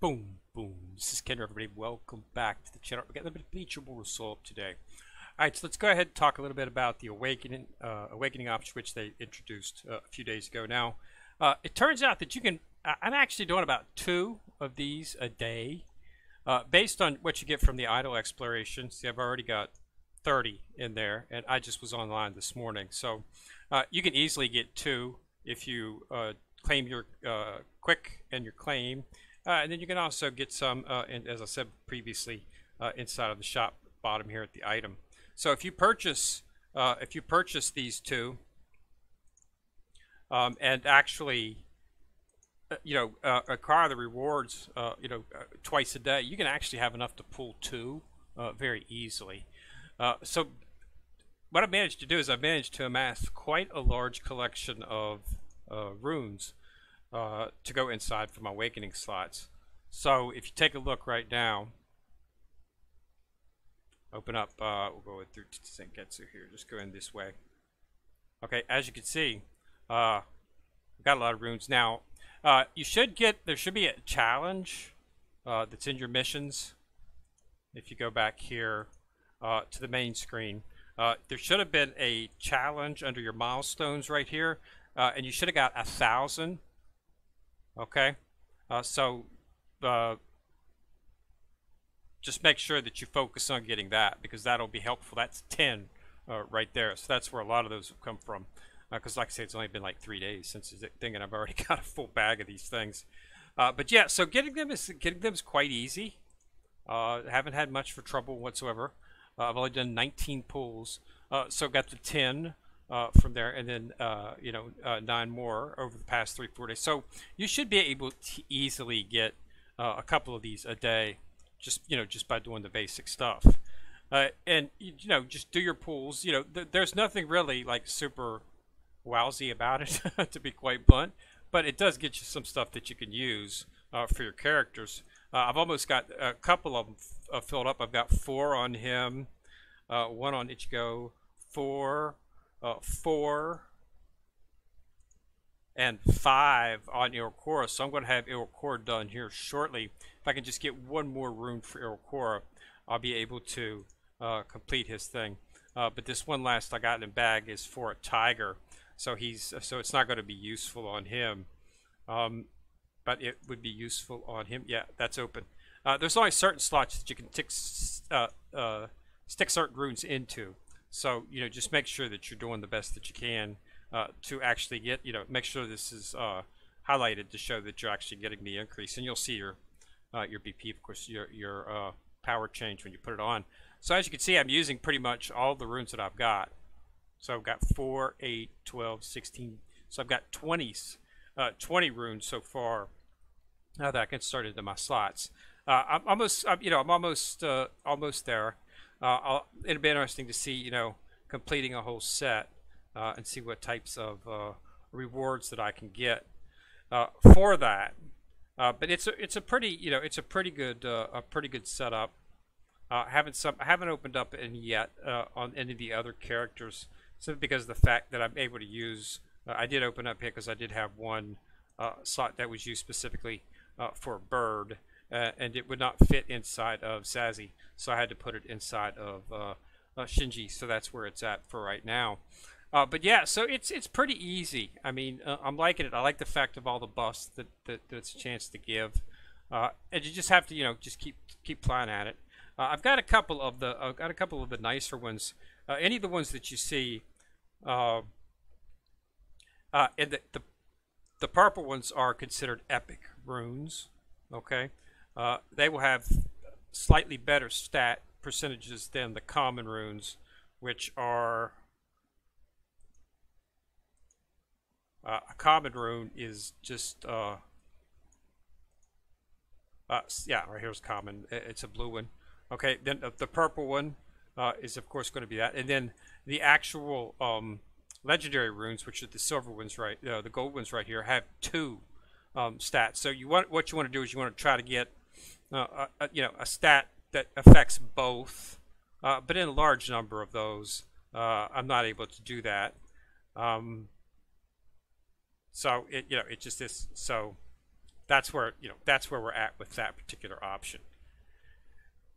Boom, boom. This is Ken, everybody. Welcome back to the channel. We got a little bit of Bleach Immortal today. Alright, so let's go ahead and talk a little bit about the Awakening option, which they introduced a few days ago now. It turns out that you can, I'm actually doing about 2 of these a day, based on what you get from the idle exploration. See, I've already got 30 in there, and I just was online this morning. So you can easily get 2 if you claim your quick and your claim. And then you can also get some, and as I said previously, inside of the shop bottom here at the item. So if you purchase these 2, and actually, acquire the rewards, twice a day, you can actually have enough to pull 2 very easily. So what I managed to do is I managed to amass quite a large collection of runes to go inside for my awakening slots. So if you take a look right now, open up, we'll go through Senketsu here, just go in this way. Okay, as you can see, got a lot of runes. Now, there should be a challenge that's in your missions. If you go back here to the main screen, there should have been a challenge under your milestones right here, and you should have got 1,000. Okay, just make sure that you focus on getting that, because that'll be helpful. That's 10 right there. So that's where a lot of those have come from. Because like I say, it's only been like 3 days since the thing, and I've already got a full bag of these things. But yeah, so getting them is quite easy. Haven't had much for trouble whatsoever. I've only done 19 pulls, so got the 10 from there, and then 9 more over the past 3-4 days. So you should be able to easily get a couple of these a day, just by doing the basic stuff. And just do your pulls. There's nothing really like super wowsy about it, to be quite blunt, but it does get you some stuff that you can use for your characters. I've almost got a couple of them filled up. I've got 4 on him, 1 on Ichigo, 4, 4, and 5 on Immortal. So I'm going to have Immortal done here shortly. If I can just get 1 more rune for Immortal, I'll be able to complete his thing. But this one last I got in the bag is for a tiger. So it's not going to be useful on him, but it would be useful on him. Yeah, that's open. There's only certain slots that you can stick certain runes into. So just make sure that you're doing the best that you can to actually get make sure this is highlighted to show that you're actually getting the increase, and you'll see your BP, of course, your power change when you put it on. So as you can see, I'm using pretty much all the runes that I've got. So I've got 4, 8, 12, 16. So I've got 20 runes so far. Now that I can start into my slots, I'm almost there. It'll be interesting to see, completing a whole set and see what types of rewards that I can get for that. But it's a pretty good setup. I haven't opened up any yet on any of the other characters, simply because of the fact that I'm able to use. I did open up here because I did have 1 slot that was used specifically for a bird, and it would not fit inside of Zazie, so I had to put it inside of Shinji. So that's where it's at for right now. But yeah, so it's pretty easy. I mean, I'm liking it. I like the fact of all the buffs that it's a chance to give, and you just have to just keep playing at it. I've got a couple of the nicer ones. Any of the ones that you see, and the purple ones are considered epic runes. Okay, they will have slightly better stat percentages than the common runes, which are a common rune is just yeah, right here's common. It's a blue one. Okay, then the purple one is of course going to be that, and then the actual legendary runes, which are the silver ones, right? The gold ones right here, have 2 stats. So what you want to do is you want to try to get a stat that affects both, but in a large number of those, I'm not able to do that. So it just is. So that's where that's where we're at with that particular option.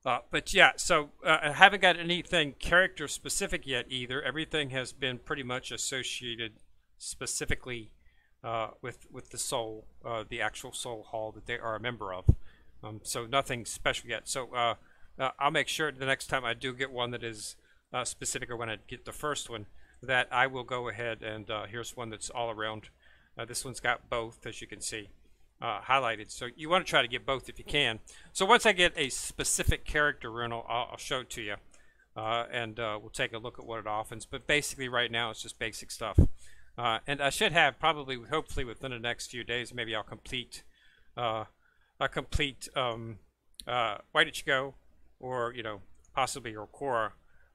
But yeah, so I haven't got anything character specific yet either. Everything has been pretty much associated specifically with the soul, the actual soul hall that they are a member of. So nothing special yet. So I'll make sure the next time I do get one that is specific, or when I get the first one, that I will go ahead and here's one that's all around. This one's got both, as you can see, highlighted. So you want to try to get both if you can. So once I get a specific character rune, I'll show it to you, and we'll take a look at what it offers. But basically right now it's just basic stuff. And I should have probably, hopefully within the next few days, maybe I'll complete Why Did You Go, or possibly Okora,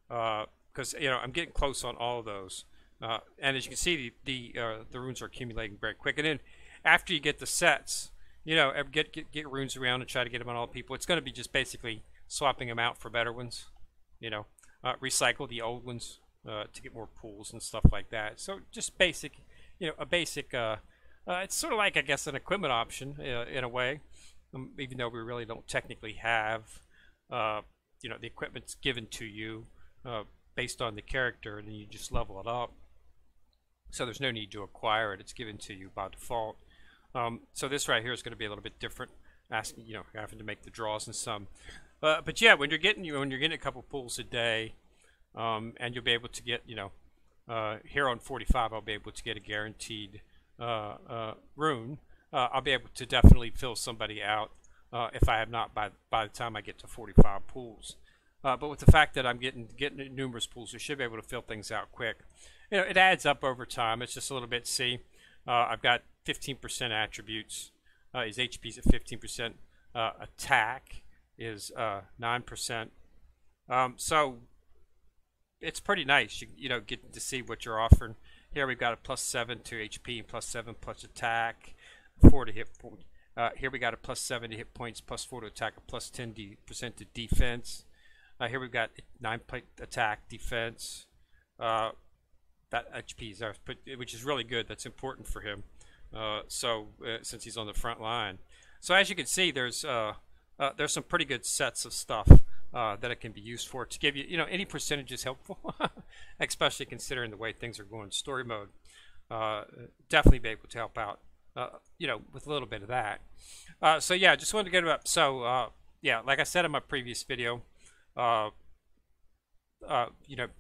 because I'm getting close on all of those. And as you can see, the runes are accumulating very quick. And then after you get the sets, get runes around and try to get them on all people. It's going to be just basically swapping them out for better ones. Recycle the old ones to get more pools and stuff like that. So just basic, a basic. It's sort of like, I guess, an equipment option in a way, even though we really don't technically have, the equipment's given to you based on the character, and then you just level it up. So there's no need to acquire it; it's given to you by default. So this right here is going to be a little bit different, asking having to make the draws and some. But yeah, when you're getting a couple pools a day, and you'll be able to get here on 45, I'll be able to get a guaranteed rune. I'll be able to definitely fill somebody out if I have not by the time I get to 45 pools. But with the fact that I'm getting numerous pools, we should be able to fill things out quick. It adds up over time. It's just a little bit. See, I've got 15% attributes. His HP's at 15%. Attack is 9%. So it's pretty nice. You get to see what you're offering. Here we've got a +7 to HP and +7 plus attack, 4 to hit point. Here we got a +7 to hit points, +4 to attack, a +10% to defense. Here we've got 9 attack, defense. That HP is ours, which is really good. That's important for him. Since he's on the front line. So as you can see, there's some pretty good sets of stuff that it can be used for to give you, any percentage is helpful, especially considering the way things are going in story mode. Definitely be able to help out, with a little bit of that. So yeah, just wanted to get it up. So yeah, like I said in my previous video, be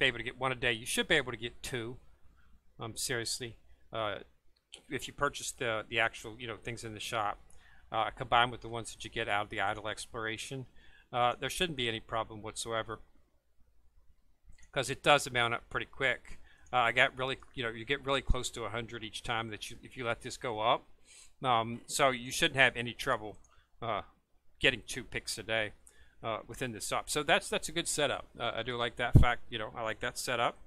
able to get one a day. You should be able to get 2. Seriously, if you purchase the actual things in the shop, combined with the ones that you get out of the idle exploration. There shouldn't be any problem whatsoever, because it does amount up pretty quick. I got really, you get really close to 100 each time that if you let this go up. So you shouldn't have any trouble getting 2 picks a day within this up. So that's a good setup. I do like that fact. I like that setup.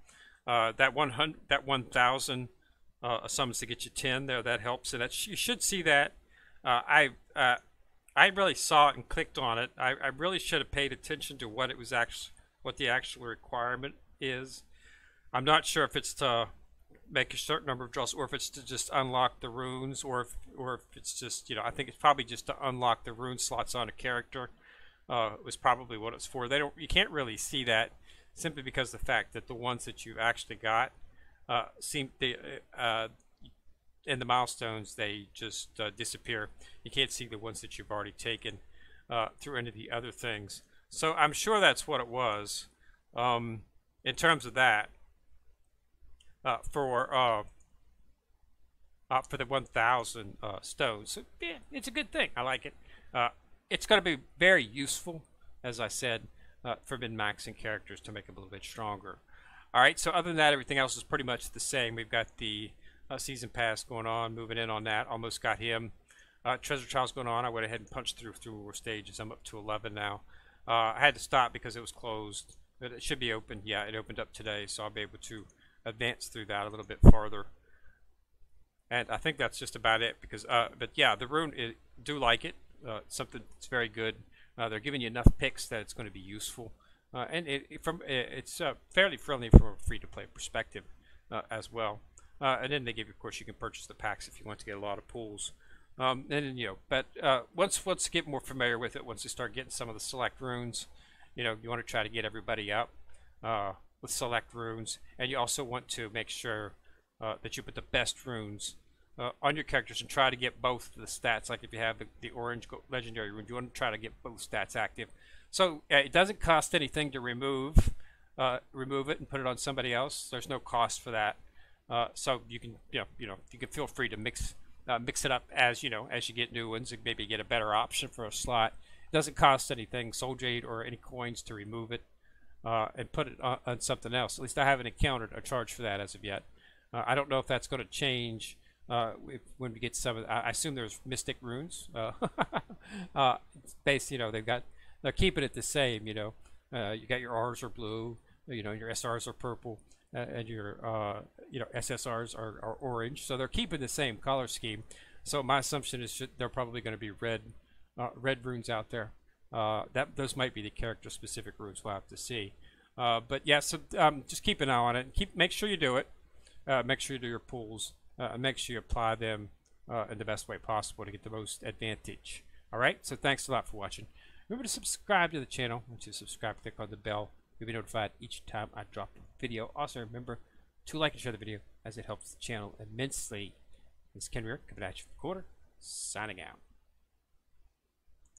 That 1,000 summons to get you 10 there. That helps, and you should see that. I really saw it and clicked on it. I really should have paid attention to what the actual requirement is. I'm not sure if it's to make a certain number of draws, or if it's to just unlock the runes, or if it's just I think it's probably just to unlock the rune slots on a character. Was probably what it's for. You can't really see that, simply because of the fact that the ones that you've actually got in the milestones, they just disappear. You can't see the ones that you've already taken through any of the other things. So I'm sure that's what it was in terms of that for the 1,000 stones. So, yeah, it's a good thing. I like it. It's going to be very useful, as I said, for min-maxing characters to make them a little bit stronger. All right. So other than that, everything else is pretty much the same. We've got the season pass going on, moving in on that. Almost got him. Treasure trials going on. I went ahead and punched through more stages. I'm up to 11 now. I had to stop because it was closed, but it should be open. Yeah, it opened up today, so I'll be able to advance through that a little bit farther. And I think that's just about it. Because, but yeah, the rune, do like it. Something that's very good. They're giving you enough picks that it's going to be useful, and it's fairly friendly from a free-to-play perspective as well. And then they give you, of course, you can purchase the packs if you want to get a lot of pools. And then, but once you get more familiar with it, once you start getting some of the select runes, you want to try to get everybody up with select runes, and you also want to make sure that you put the best runes on your characters and try to get both the stats. Like if you have the orange legendary rune, you want to try to get both stats active. So it doesn't cost anything to remove it and put it on somebody else. There's no cost for that. So you can you can feel free to mix it up as as you get new ones and maybe get a better option for a slot. It doesn't cost anything, soul jade or any coins to remove it and put it on something else. At least I haven't encountered a charge for that as of yet. I don't know if that's going to change when we get some of. I assume there's mystic runes. Based, they're keeping it the same. You got your R's are blue. Your SRs are purple. And your SSRs are orange, so they're keeping the same color scheme. So my assumption is they're probably going to be red runes out there. Those might be the character specific runes. We'll have to see. But yeah, so just keep an eye on it. Make sure you do it. Make sure you do your pulls. Make sure you apply them in the best way possible to get the most advantage. All right. So thanks a lot for watching. Remember to subscribe to the channel. Once you subscribe, click on the bell. You'll be notified each time I drop a video. Also, remember to like and share the video as it helps the channel immensely. This is Ken Rear, coming at you from the corner, signing out.